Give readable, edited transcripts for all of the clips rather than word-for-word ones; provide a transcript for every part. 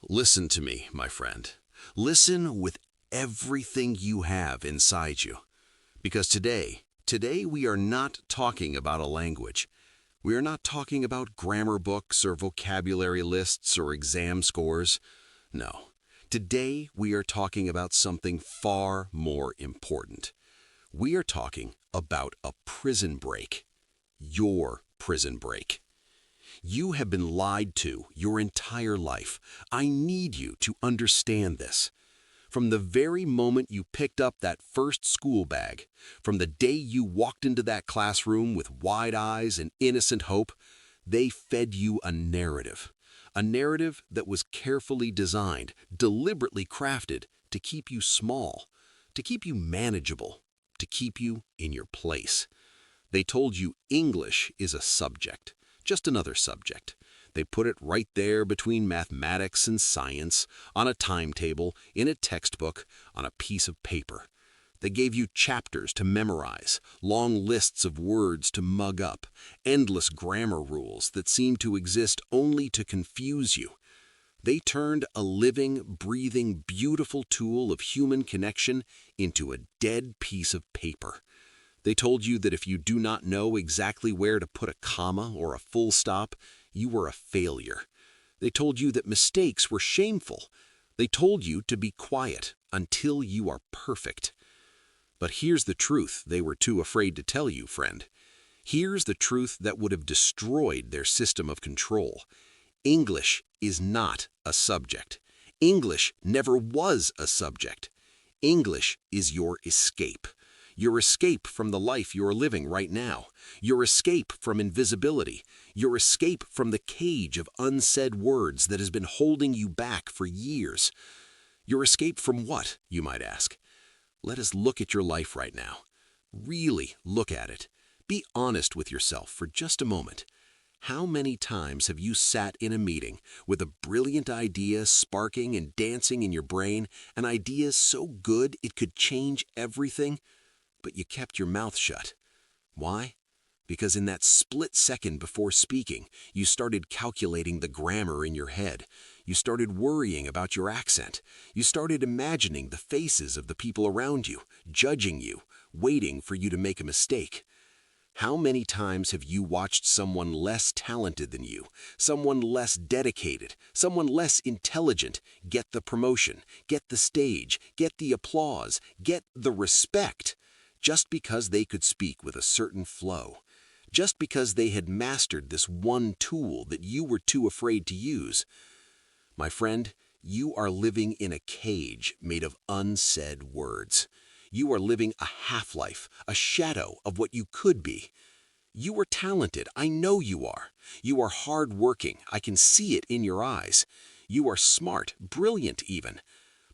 Listen to me, my friend. Listen with everything you have inside you. Because today we are not talking about a language. We are not talking about grammar books or vocabulary lists or exam scores. No. Today we are talking about something far more important. We are talking about a prison break. Your prison break. You have been lied to your entire life. I need you to understand this. From the very moment you picked up that first school bag, from the day you walked into that classroom with wide eyes and innocent hope, they fed you a narrative. A narrative that was carefully designed, deliberately crafted to keep you small, to keep you manageable, to keep you in your place. They told you English is a subject, just another subject. They put it right there between mathematics and science, on a timetable, in a textbook, on a piece of paper. They gave you chapters to memorize, long lists of words to mug up, endless grammar rules that seemed to exist only to confuse you. They turned a living, breathing, beautiful tool of human connection into a dead piece of paper. They told you that if you do not know exactly where to put a comma or a full stop, you were a failure. They told you that mistakes were shameful. They told you to be quiet until you are perfect. But here's the truth they were too afraid to tell you, friend. Here's the truth that would have destroyed their system of control. English is not a subject. English never was a subject. English is your escape. Your escape from the life you're living right now. Your escape from invisibility. Your escape from the cage of unsaid words that has been holding you back for years. Your escape from what, you might ask? Let us look at your life right now. Really look at it. Be honest with yourself for just a moment. How many times have you sat in a meeting with a brilliant idea sparking and dancing in your brain, an idea so good it could change everything? But you kept your mouth shut. Why? Because in that split second before speaking, you started calculating the grammar in your head. You started worrying about your accent. You started imagining the faces of the people around you, judging you, waiting for you to make a mistake. How many times have you watched someone less talented than you, someone less dedicated, someone less intelligent get the promotion, get the stage, get the applause, get the respect? Just because they could speak with a certain flow, just because they had mastered this one tool that you were too afraid to use. My friend, you are living in a cage made of unsaid words. You are living a half-life, a shadow of what you could be. You are talented, I know you are. You are hard-working, I can see it in your eyes. You are smart, brilliant even.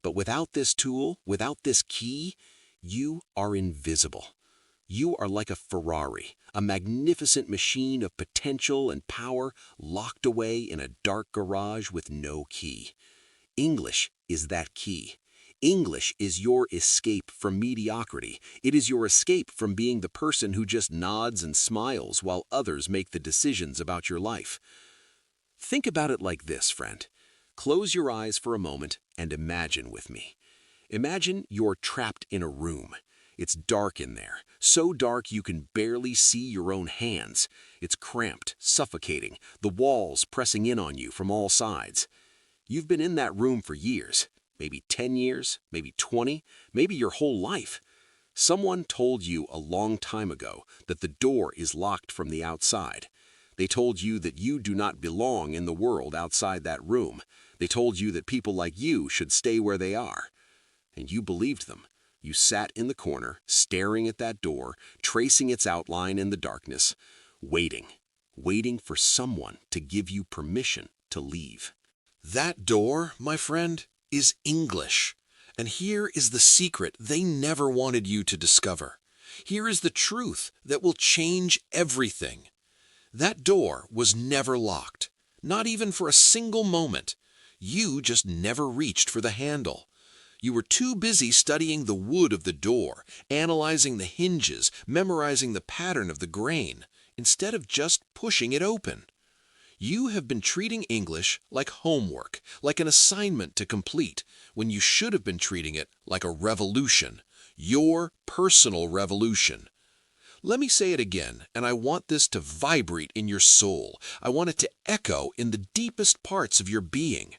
But without this tool, without this key, you are invisible. You are like a Ferrari, a magnificent machine of potential and power locked away in a dark garage with no key. English is that key. English is your escape from mediocrity. It is your escape from being the person who just nods and smiles while others make the decisions about your life. Think about it like this, friend. Close your eyes for a moment and imagine with me. Imagine you're trapped in a room. It's dark in there, so dark you can barely see your own hands. It's cramped, suffocating, the walls pressing in on you from all sides. You've been in that room for years, maybe 10 years, maybe 20, maybe your whole life. Someone told you a long time ago that the door is locked from the outside. They told you that you do not belong in the world outside that room. They told you that people like you should stay where they are. And you believed them. You sat in the corner, staring at that door, tracing its outline in the darkness, waiting for someone to give you permission to leave. That door, my friend, is English. And here is the secret they never wanted you to discover. Here is the truth that will change everything. That door was never locked, not even for a single moment. You just never reached for the handle. You were too busy studying the wood of the door, analyzing the hinges, memorizing the pattern of the grain, instead of just pushing it open. You have been treating English like homework, like an assignment to complete, when you should have been treating it like a revolution, your personal revolution. Let me say it again, and I want this to vibrate in your soul. I want it to echo in the deepest parts of your being.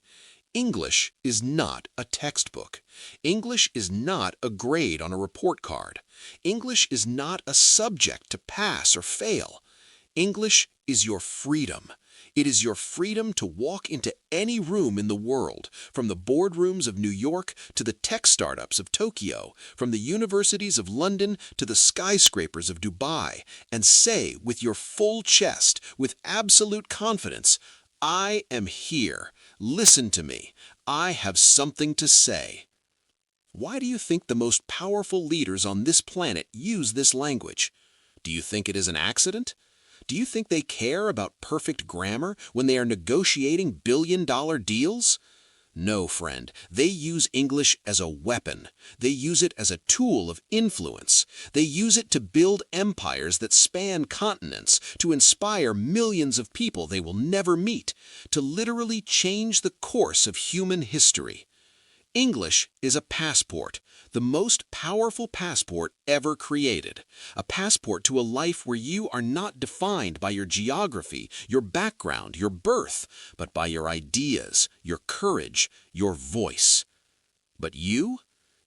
English is not a textbook. English is not a grade on a report card. English is not a subject to pass or fail. English is your freedom. It is your freedom to walk into any room in the world, from the boardrooms of New York to the tech startups of Tokyo, from the universities of London to the skyscrapers of Dubai, and say with your full chest, with absolute confidence, I am here. Listen to me. I have something to say. Why do you think the most powerful leaders on this planet use this language? Do you think it is an accident? Do you think they care about perfect grammar when they are negotiating billion-dollar deals? No, friend. They use English as a weapon. They use it as a tool of influence. They use it to build empires that span continents, to inspire millions of people they will never meet, to literally change the course of human history. English is a passport, the most powerful passport ever created. A passport to a life where you are not defined by your geography, your background, your birth, but by your ideas, your courage, your voice. But you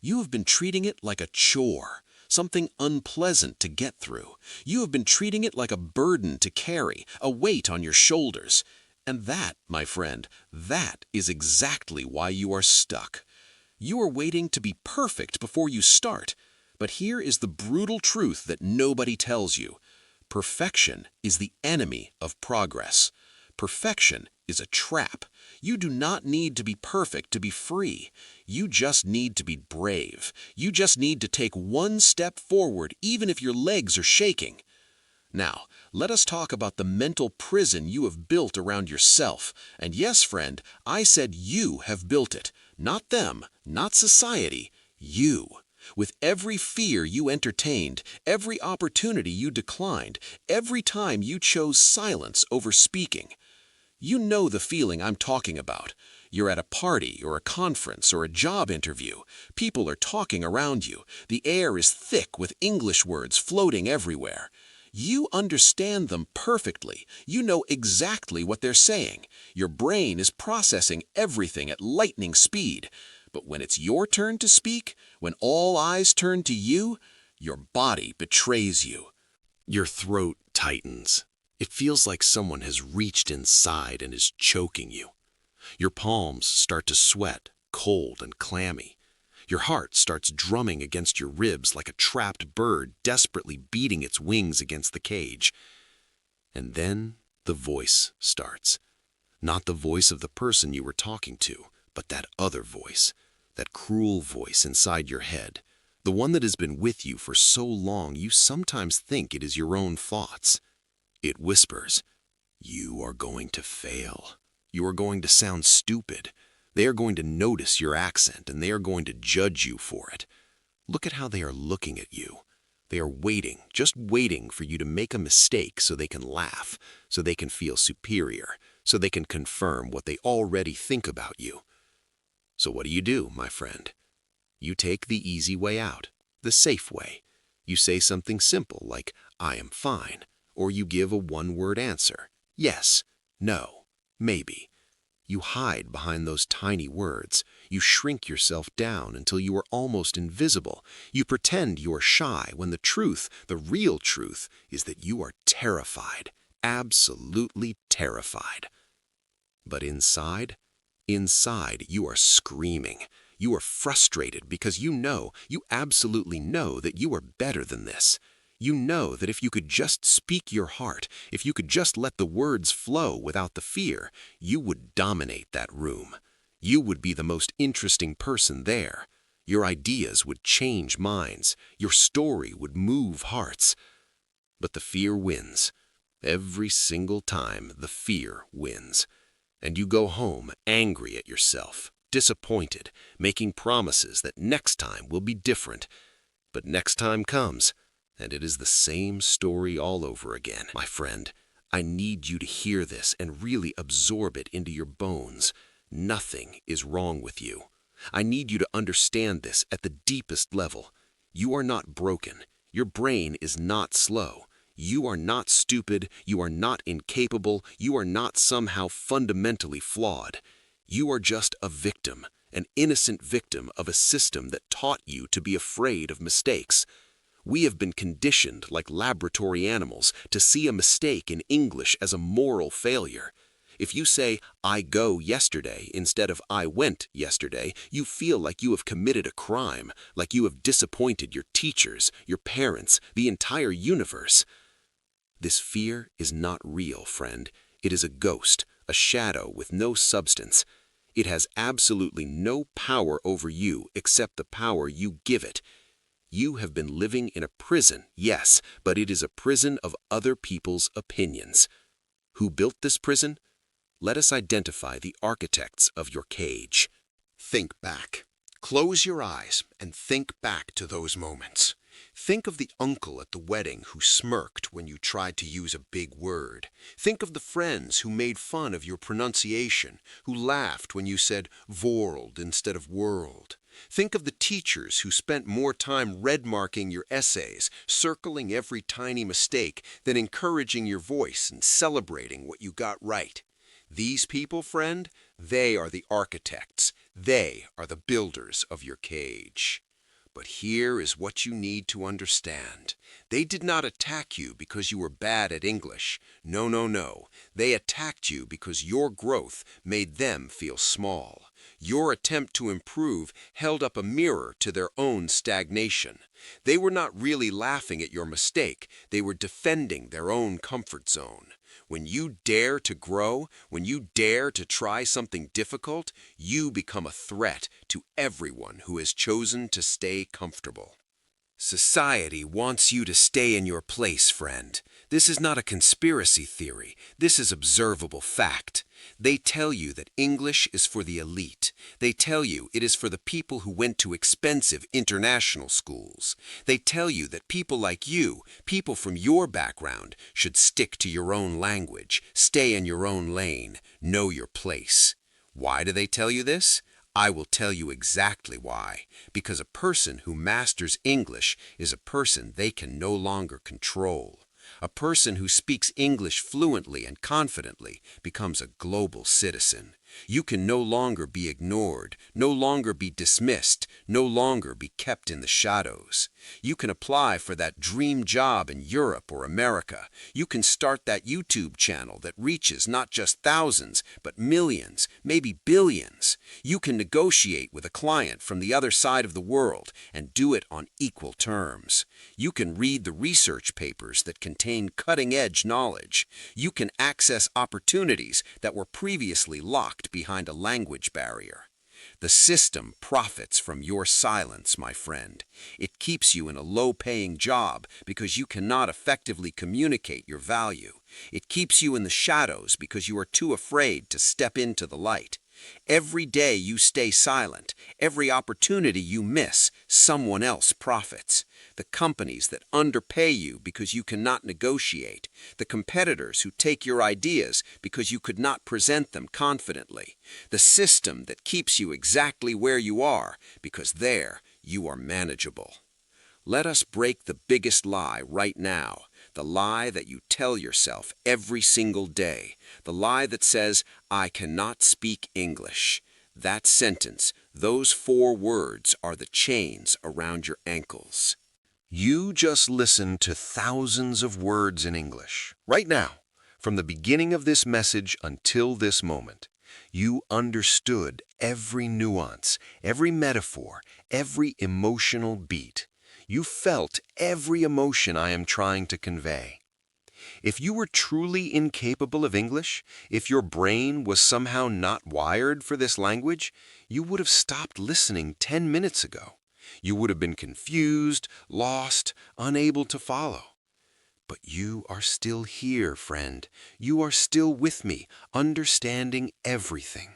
have been treating it like a chore, something unpleasant to get through. You have been treating it like a burden to carry, a weight on your shoulders. And that, my friend, that is exactly why you are stuck. You are waiting to be perfect before you start. But here is the brutal truth that nobody tells you. Perfection is the enemy of progress. Perfection is a trap. You do not need to be perfect to be free. You just need to be brave. You just need to take one step forward, even if your legs are shaking. Now, let us talk about the mental prison you have built around yourself. And yes, friend, I said you have built it. Not them, not society, you. With every fear you entertained, every opportunity you declined, every time you chose silence over speaking. You know the feeling I'm talking about. You're at a party or a conference or a job interview. People are talking around you. The air is thick with English words floating everywhere. You understand them perfectly. You know exactly what they're saying. Your brain is processing everything at lightning speed. But when it's your turn to speak, when all eyes turn to you, your body betrays you. Your throat tightens. It feels like someone has reached inside and is choking you. Your palms start to sweat, cold and clammy. Your heart starts drumming against your ribs like a trapped bird desperately beating its wings against the cage. And then the voice starts. Not the voice of the person you were talking to, but that other voice, that cruel voice inside your head, the one that has been with you for so long you sometimes think it is your own thoughts. It whispers, "You are going to fail. You are going to sound stupid. They are going to notice your accent, and they are going to judge you for it. Look at how they are looking at you. They are waiting, just waiting for you to make a mistake so they can laugh, so they can feel superior, so they can confirm what they already think about you." So what do, my friend? You take the easy way out, the safe way. You say something simple like, "I am fine," or you give a one-word answer, "Yes," "No," "Maybe." You hide behind those tiny words. You shrink yourself down until you are almost invisible. You pretend you are shy when the truth, the real truth, is that you are terrified, absolutely terrified. But inside you are screaming. You are frustrated because you absolutely know that you are better than this. You know that if you could just speak your heart, if you could just let the words flow without the fear, you would dominate that room. You would be the most interesting person there. Your ideas would change minds. Your story would move hearts. But the fear wins. Every single time, the fear wins. And you go home angry at yourself, disappointed, making promises that next time will be different. But next time comes, and it is the same story all over again. My friend, I need you to hear this and really absorb it into your bones. Nothing is wrong with you. I need you to understand this at the deepest level. You are not broken. Your brain is not slow. You are not stupid. You are not incapable. You are not somehow fundamentally flawed. You are just a victim, an innocent victim of a system that taught you to be afraid of mistakes. We have been conditioned like laboratory animals to see a mistake in English as a moral failure. If you say, "I go yesterday," instead of "I went yesterday," you feel like you have committed a crime, like you have disappointed your teachers, your parents, the entire universe. This fear is not real, friend. It is a ghost, a shadow with no substance. It has absolutely no power over you except the power you give it. You have been living in a prison, yes, but it is a prison of other people's opinions. Who built this prison? Let us identify the architects of your cage. Think back. Close your eyes and think back to those moments. Think of the uncle at the wedding who smirked when you tried to use a big word. Think of the friends who made fun of your pronunciation, who laughed when you said "vorld" instead of "world." Think of the teachers who spent more time red-marking your essays, circling every tiny mistake, than encouraging your voice and celebrating what you got right. These people, friend, they are the architects. They are the builders of your cage. But here is what you need to understand. They did not attack you because you were bad at English. No, no, no. They attacked you because your growth made them feel small. Your attempt to improve held up a mirror to their own stagnation. They were not really laughing at your mistake. They were defending their own comfort zone. When you dare to grow, when you dare to try something difficult, you become a threat to everyone who has chosen to stay comfortable. Society wants you to stay in your place, friend. This is not a conspiracy theory. This is observable fact. They tell you that English is for the elite. They tell you it is for the people who went to expensive international schools. They tell you that people like you, people from your background, should stick to your own language, stay in your own lane, know your place. Why do they tell you this? I will tell you exactly why. Because a person who masters English is a person they can no longer control. A person who speaks English fluently and confidently becomes a global citizen. You can no longer be ignored, no longer be dismissed, no longer be kept in the shadows. You can apply for that dream job in Europe or America. You can start that YouTube channel that reaches not just thousands, but millions, maybe billions. You can negotiate with a client from the other side of the world and do it on equal terms. You can read the research papers that contain cutting-edge knowledge. You can access opportunities that were previously locked behind a language barrier. The system profits from your silence, my friend. It keeps you in a low-paying job because you cannot effectively communicate your value. It keeps you in the shadows because you are too afraid to step into the light. Every day you stay silent, every opportunity you miss, someone else profits. The companies that underpay you because you cannot negotiate, the competitors who take your ideas because you could not present them confidently, the system that keeps you exactly where you are because there you are manageable. Let us break the biggest lie right now, the lie that you tell yourself every single day, the lie that says, "I cannot speak English." That sentence, those 4 words are the chains around your ankles. You just listened to thousands of words in English. Right now, from the beginning of this message until this moment, you understood every nuance, every metaphor, every emotional beat. You felt every emotion I am trying to convey. If you were truly incapable of English, if your brain was somehow not wired for this language, you would have stopped listening 10 minutes ago. You would have been confused, lost, unable to follow. But you are still here, friend. You are still with me, understanding everything.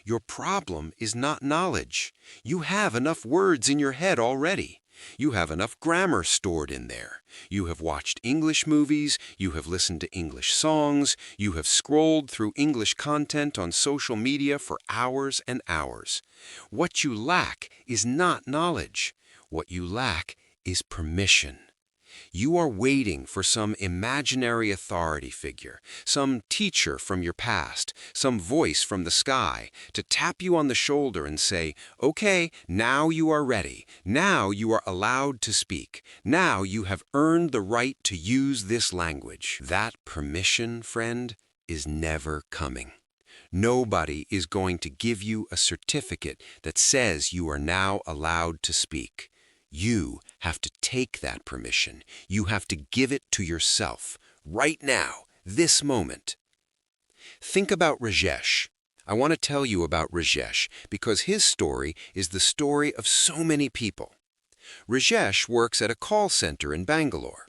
Your problem is not knowledge. You have enough words in your head already. You have enough grammar stored in there. You have watched English movies, you have listened to English songs, you have scrolled through English content on social media for hours and hours. What you lack is not knowledge. What you lack is permission. You are waiting for some imaginary authority figure, some teacher from your past, some voice from the sky, to tap you on the shoulder and say, "Okay, now you are ready. Now you are allowed to speak. Now you have earned the right to use this language." That permission, friend, is never coming. Nobody is going to give you a certificate that says you are now allowed to speak. You have to take that permission. You have to give it to yourself, right now, this moment. Think about Rajesh. I want to tell you about Rajesh because his story is the story of so many people. Rajesh works at a call center in Bangalore.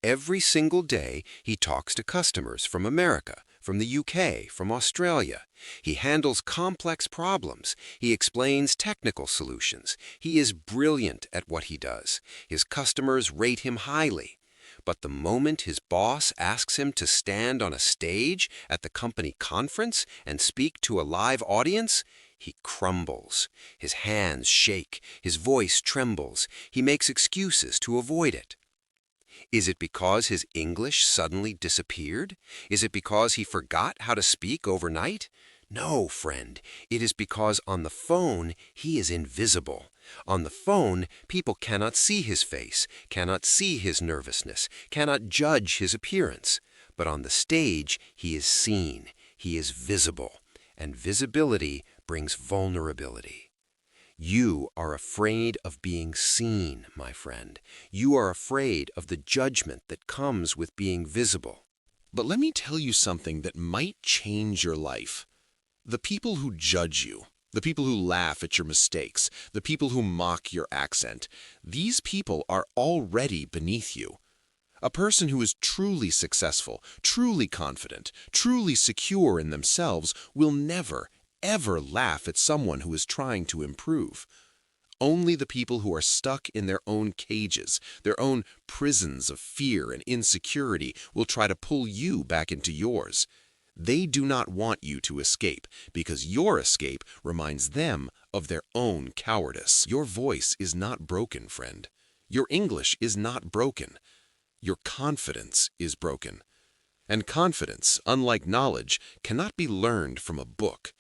Every single day, he talks to customers from America, from the UK, from Australia. He handles complex problems. He explains technical solutions. He is brilliant at what he does. His customers rate him highly. But the moment his boss asks him to stand on a stage at the company conference and speak to a live audience, he crumbles. His hands shake. His voice trembles. He makes excuses to avoid it. Is it because his English suddenly disappeared? Is it because he forgot how to speak overnight? No, friend. It is because on the phone, he is invisible. On the phone, people cannot see his face, cannot see his nervousness, cannot judge his appearance. But on the stage, he is seen. He is visible. And visibility brings vulnerability. You are afraid of being seen, my friend. You are afraid of the judgment that comes with being visible. But let me tell you something that might change your life. The people who judge you, the people who laugh at your mistakes, the people who mock your accent, these people are already beneath you. A person who is truly successful, truly confident, truly secure in themselves will never, ever laugh at someone who is trying to improve. Only the people who are stuck in their own cages, their own prisons of fear and insecurity, will try to pull you back into yours. They do not want you to escape because your escape reminds them of their own cowardice. Your voice is not broken, friend. Your English is not broken. Your confidence is broken. And confidence, unlike knowledge, cannot be learned from a book.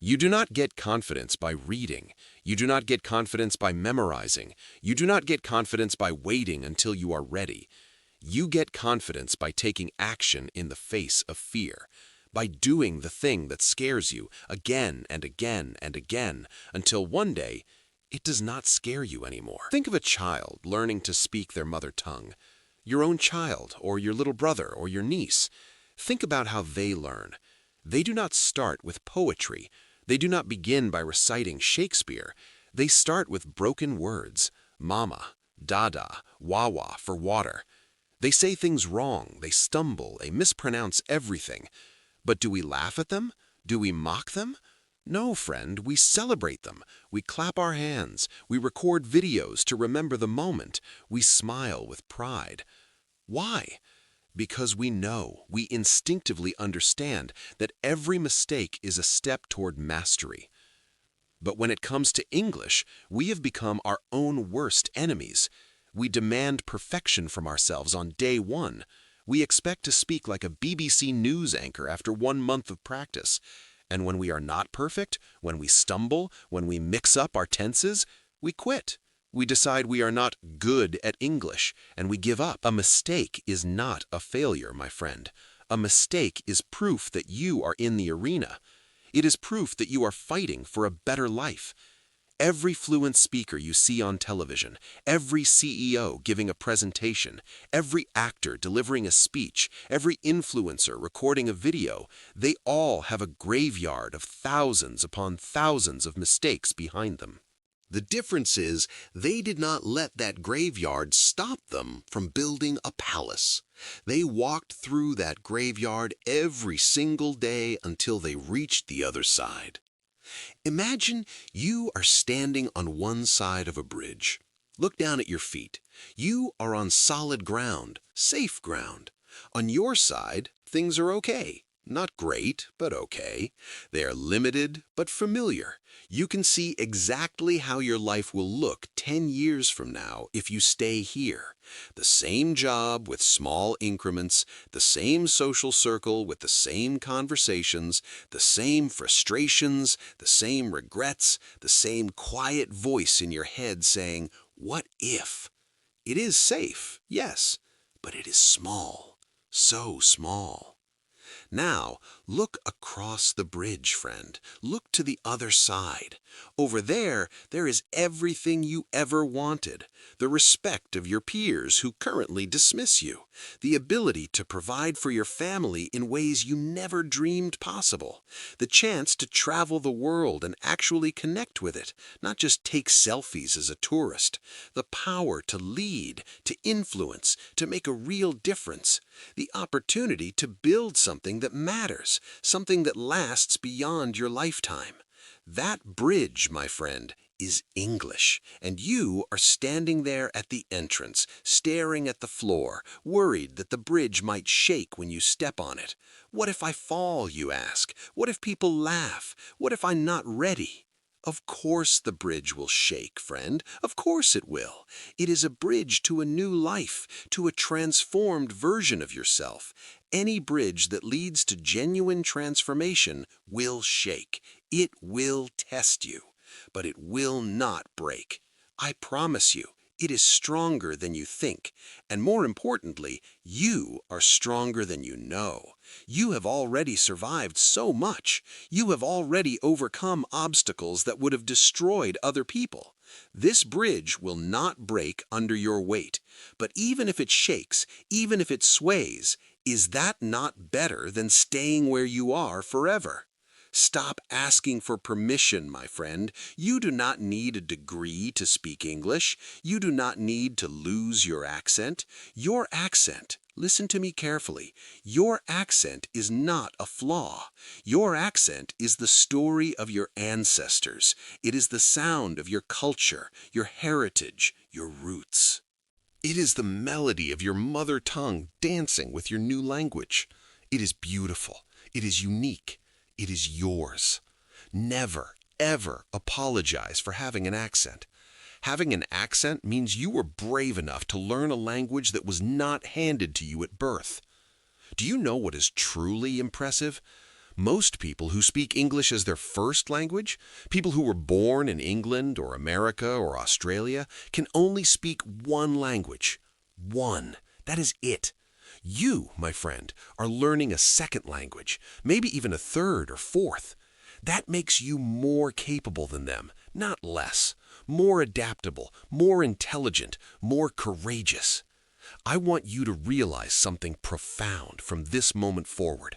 You do not get confidence by reading. You do not get confidence by memorizing. You do not get confidence by waiting until you are ready. You get confidence by taking action in the face of fear, by doing the thing that scares you again and again and again until one day it does not scare you anymore. Think of a child learning to speak their mother tongue. Your own child or your little brother or your niece. Think about how they learn. They do not start with poetry. They do not begin by reciting Shakespeare. They start with broken words, mama, dada, wawa for water. They say things wrong, they stumble, they mispronounce everything. But do we laugh at them? Do we mock them? No, friend, we celebrate them. We clap our hands. We record videos to remember the moment. We smile with pride. Why? Because we know, we instinctively understand that every mistake is a step toward mastery. But when it comes to English, we have become our own worst enemies. We demand perfection from ourselves on day one. We expect to speak like a BBC News anchor after 1 month of practice. And when we are not perfect, when we stumble, when we mix up our tenses, we quit. We decide we are not good at English, and we give up. A mistake is not a failure, my friend. A mistake is proof that you are in the arena. It is proof that you are fighting for a better life. Every fluent speaker you see on television, every CEO giving a presentation, every actor delivering a speech, every influencer recording a video, they all have a graveyard of thousands upon thousands of mistakes behind them. The difference is they did not let that graveyard stop them from building a palace. They walked through that graveyard every single day until they reached the other side. Imagine you are standing on one side of a bridge. Look down at your feet. You are on solid ground, safe ground. On your side, things are okay. Not great, but okay. They are limited, but familiar. You can see exactly how your life will look 10 years from now if you stay here. The same job with small increments, the same social circle with the same conversations, the same frustrations, the same regrets, the same quiet voice in your head saying, "What if?" It is safe, yes, but it is small, so small. Now, look across the bridge, friend. Look to the other side. Over there is everything you ever wanted. The respect of your peers who currently dismiss you. The ability to provide for your family in ways you never dreamed possible. The chance to travel the world and actually connect with it, not just take selfies as a tourist. The power to lead, to influence, to make a real difference. The opportunity to build something that matters, something that lasts beyond your lifetime. That bridge, my friend, is English, and you are standing there at the entrance, staring at the floor, worried that the bridge might shake when you step on it. What if I fall, you ask? What if people laugh? What if I'm not ready? Of course the bridge will shake, friend. Of course it will. It is a bridge to a new life, to a transformed version of yourself. Any bridge that leads to genuine transformation will shake. It will test you, but it will not break. I promise you, it is stronger than you think, and more importantly, you are stronger than you know. You have already survived so much. You have already overcome obstacles that would have destroyed other people. This bridge will not break under your weight, but even if it shakes, even if it sways, is that not better than staying where you are forever? Stop asking for permission, my friend. You do not need a degree to speak English. You do not need to lose your accent. Your accent, listen to me carefully, your accent is not a flaw. Your accent is the story of your ancestors. It is the sound of your culture, your heritage, your roots. It is the melody of your mother tongue dancing with your new language. It is beautiful. It is unique. It is yours. Never, ever apologize for having an accent. Having an accent means you were brave enough to learn a language that was not handed to you at birth. Do you know what is truly impressive? Most people who speak English as their first language, people who were born in England or America or Australia, can only speak one language. One. That is it. You, my friend, are learning a second language, maybe even a third or fourth. That makes you more capable than them, not less, more adaptable, more intelligent, more courageous. I want you to realize something profound from this moment forward.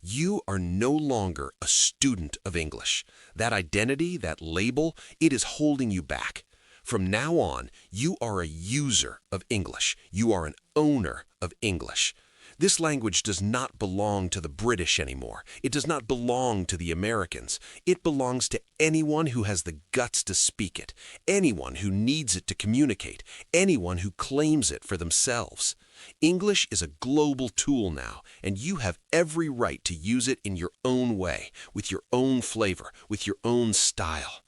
You are no longer a student of English. That identity, that label, it is holding you back. From now on, you are a user of English. You are an owner of English. This language does not belong to the British anymore. It does not belong to the Americans. It belongs to anyone who has the guts to speak it, anyone who needs it to communicate, anyone who claims it for themselves. English is a global tool now, and you have every right to use it in your own way, with your own flavor, with your own style.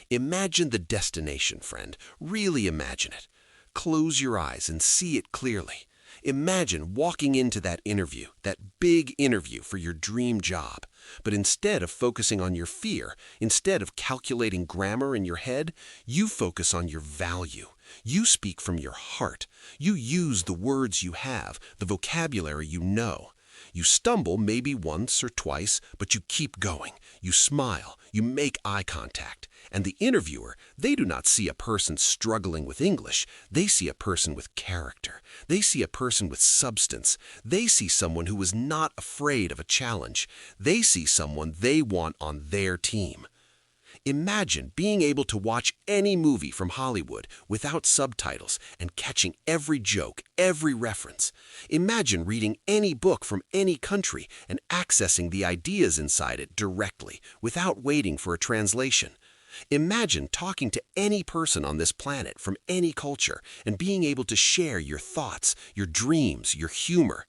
Imagine the destination, friend. Really imagine it. Close your eyes and see it clearly. Imagine walking into that interview, that big interview for your dream job. But instead of focusing on your fear, instead of calculating grammar in your head, you focus on your value. You speak from your heart. You use the words you have, the vocabulary you know. You stumble maybe once or twice, but you keep going. You smile. You make eye contact. And the interviewer, they do not see a person struggling with English. They see a person with character. They see a person with substance. They see someone who is not afraid of a challenge. They see someone they want on their team. Imagine being able to watch any movie from Hollywood without subtitles and catching every joke, every reference. Imagine reading any book from any country and accessing the ideas inside it directly without waiting for a translation. Imagine talking to any person on this planet from any culture and being able to share your thoughts, your dreams, your humor.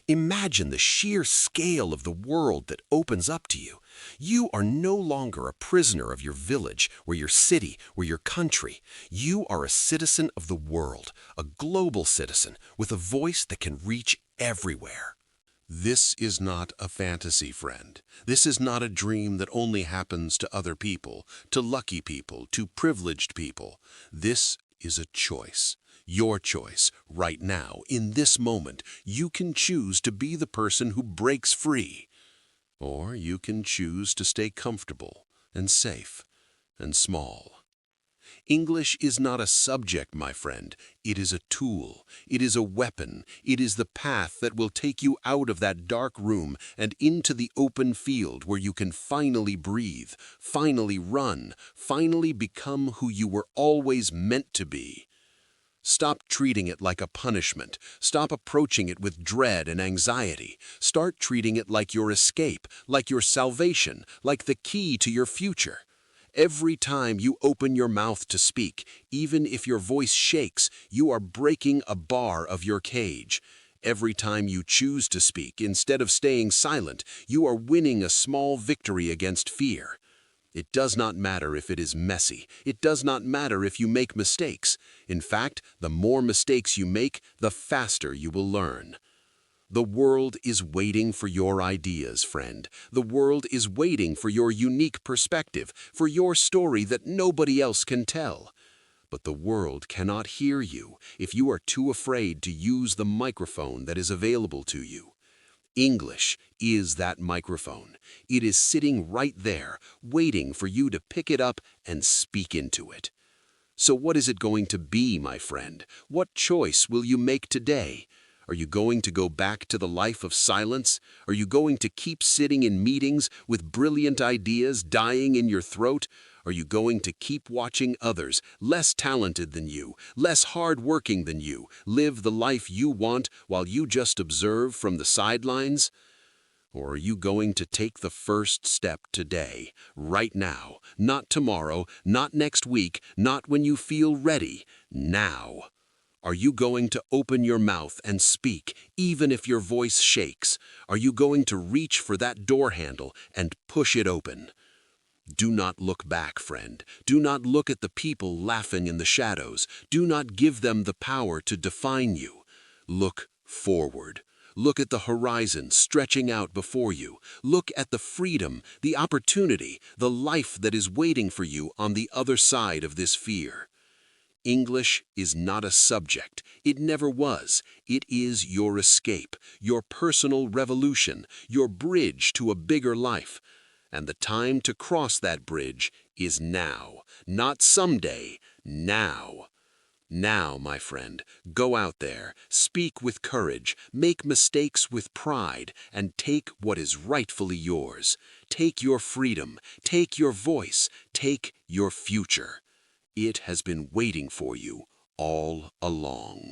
Imagine the sheer scale of the world that opens up to you. You are no longer a prisoner of your village, or your city, or your country. You are a citizen of the world, a global citizen with a voice that can reach everywhere. This is not a fantasy, friend. This is not a dream that only happens to other people, to lucky people, to privileged people. This is a choice. Your choice, right now, in this moment. You can choose to be the person who breaks free. Or you can choose to stay comfortable and safe and small. English is not a subject, my friend. It is a tool. It is a weapon. It is the path that will take you out of that dark room and into the open field where you can finally breathe, finally run, finally become who you were always meant to be. Stop treating it like a punishment. Stop approaching it with dread and anxiety. Start treating it like your escape, like your salvation, like the key to your future. Every time you open your mouth to speak, even if your voice shakes, you are breaking a bar of your cage. Every time you choose to speak, instead of staying silent, you are winning a small victory against fear. It does not matter if it is messy. It does not matter if you make mistakes. In fact, the more mistakes you make, the faster you will learn. The world is waiting for your ideas, friend. The world is waiting for your unique perspective, for your story that nobody else can tell. But the world cannot hear you if you are too afraid to use the microphone that is available to you. English is that microphone. It is sitting right there, waiting for you to pick it up and speak into it. So what is it going to be, my friend? What choice will you make today? Are you going to go back to the life of silence? Are you going to keep sitting in meetings with brilliant ideas dying in your throat? Are you going to keep watching others, less talented than you, less hard-working than you, live the life you want while you just observe from the sidelines? Or are you going to take the first step today, right now, not tomorrow, not next week, not when you feel ready, now? Are you going to open your mouth and speak, even if your voice shakes? Are you going to reach for that door handle and push it open? Do not look back, friend. Do not look at the people laughing in the shadows. Do not give them the power to define you. Look forward. Look at the horizon stretching out before you. Look at the freedom, the opportunity, the life that is waiting for you on the other side of this fear. English is not a subject. It never was. It is your escape, your personal revolution, your bridge to a bigger life. And the time to cross that bridge is now, not someday, now. Now, my friend, go out there, speak with courage, make mistakes with pride, and take what is rightfully yours. Take your freedom, take your voice, take your future. It has been waiting for you all along.